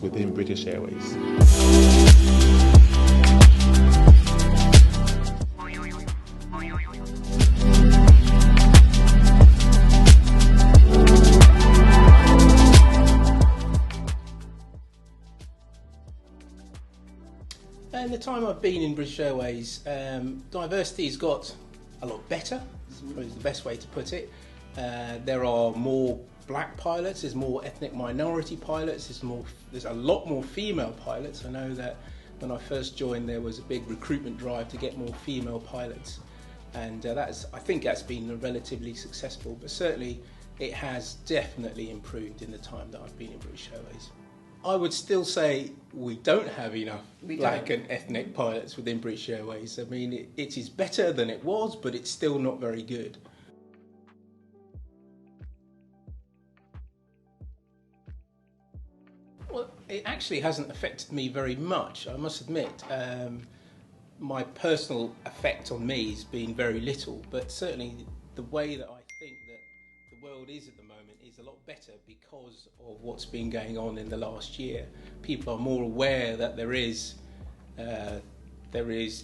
within British Airways. In the time I've been in British Airways, diversity has got a lot better, is the best way to put it. There are more black pilots, there's more ethnic minority pilots, there's a lot more female pilots. I know that when I first joined there was a big recruitment drive to get more female pilots, and I think that's been relatively successful, but certainly it has definitely improved in the time that I've been in British Airways. I would still say we don't have enough black and ethnic pilots within British Airways. I mean, it is better than it was, but it's still not very good. Well, it actually hasn't affected me very much, I must admit. My personal effect on me has been very little, but certainly the way that I think that the world is at the moment is a lot better because of what's been going on in the last year. People are more aware that there is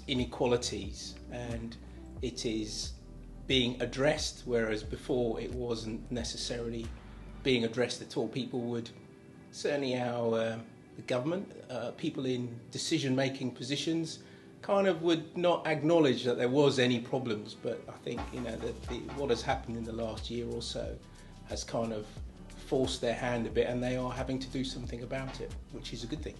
inequalities and it is being addressed, whereas before it wasn't necessarily being addressed at all. People would, certainly the government, people in decision-making positions, kind of would not acknowledge that there was any problems. But I think what has happened in the last year or so has kind of forced their hand a bit, and they are having to do something about it, which is a good thing.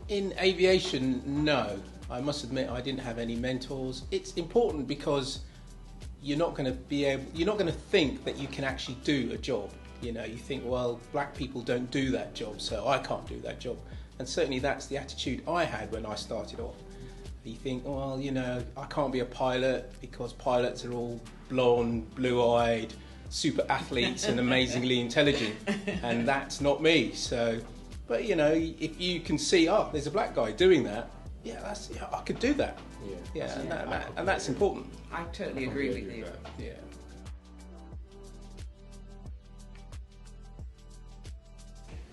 In aviation, no. I must admit I didn't have any mentors. It's important because you're not going to think that you can actually do a job. You think, well, black people don't do that job, so I can't do that job. And certainly that's the attitude I had when I started off. You think, well, I can't be a pilot because pilots are all blonde, blue-eyed, super athletes and amazingly intelligent, and that's not me. So, but if you can see, there's a black guy doing that, I could do that. And that's important. I totally agree with you. Yeah.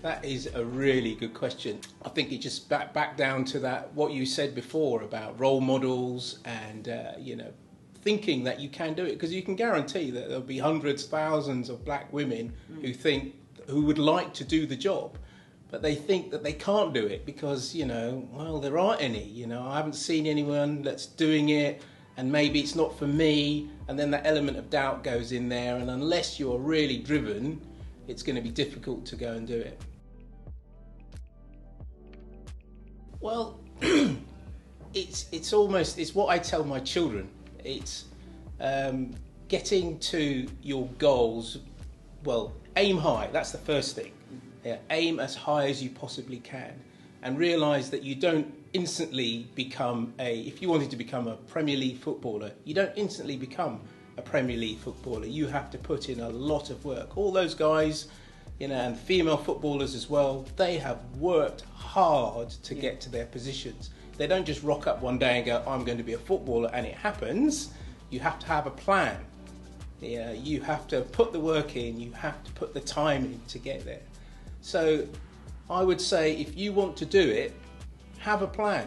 That is a really good question. I think it just back down to that what you said before about role models and thinking that you can do it, because you can guarantee that there'll be hundreds, thousands of black women who would like to do the job, but they think that they can't do it because there aren't any. I haven't seen anyone that's doing it, and maybe it's not for me, and then that element of doubt goes in there, and unless you're really driven, it's going to be difficult to go and do it. Well, it's what I tell my children. It's getting to your goals. Well, aim high. That's the first thing. Yeah, aim as high as you possibly can, and realise that you don't instantly become if you wanted to become a Premier League footballer, you don't instantly become a Premier League footballer. You have to put in a lot of work. All those guys, and female footballers as well, they have worked hard to get to their positions. They don't just rock up one day and go, I'm going to be a footballer, and it happens. You have to have a plan. You have to put the work in, you have to put the time in to get there. So I would say if you want to do it, have a plan.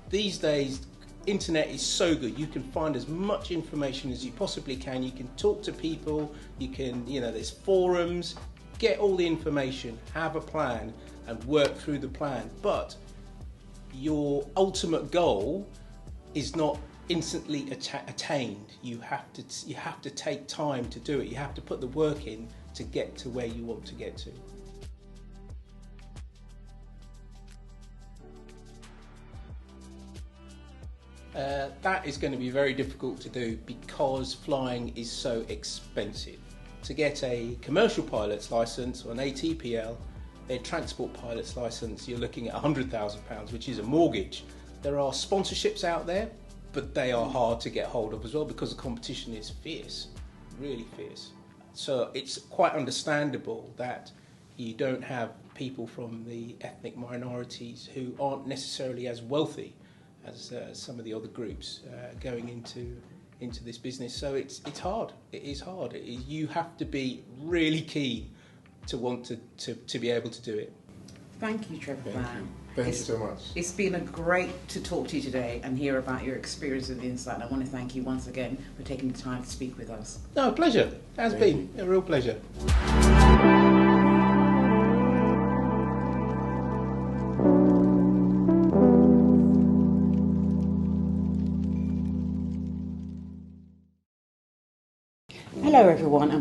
These days, internet is so good. You can find as much information as you possibly can. You can talk to people. You can, there's forums. Get all the information, have a plan, and work through the plan. But your ultimate goal is not instantly attained. You have to take time to do it. You have to put the work in to get to where you want to get to. That is going to be very difficult to do because flying is so expensive. To get a commercial pilot's licence or an ATPL, a transport pilot's licence, you're looking at £100,000, which is a mortgage. There are sponsorships out there, but they are hard to get hold of as well because the competition is fierce, really fierce. So it's quite understandable that you don't have people from the ethnic minorities who aren't necessarily as wealthy as some of the other groups going into into this business. So it's hard. It is hard. You have to be really keen to want to be able to do it. Thank you, Trevor. Thank you so much. It's been a great to talk to you today and hear about your experience and insight. And I want to thank you once again for taking the time to speak with us. No, pleasure. It has been a real pleasure. Hello, everyone.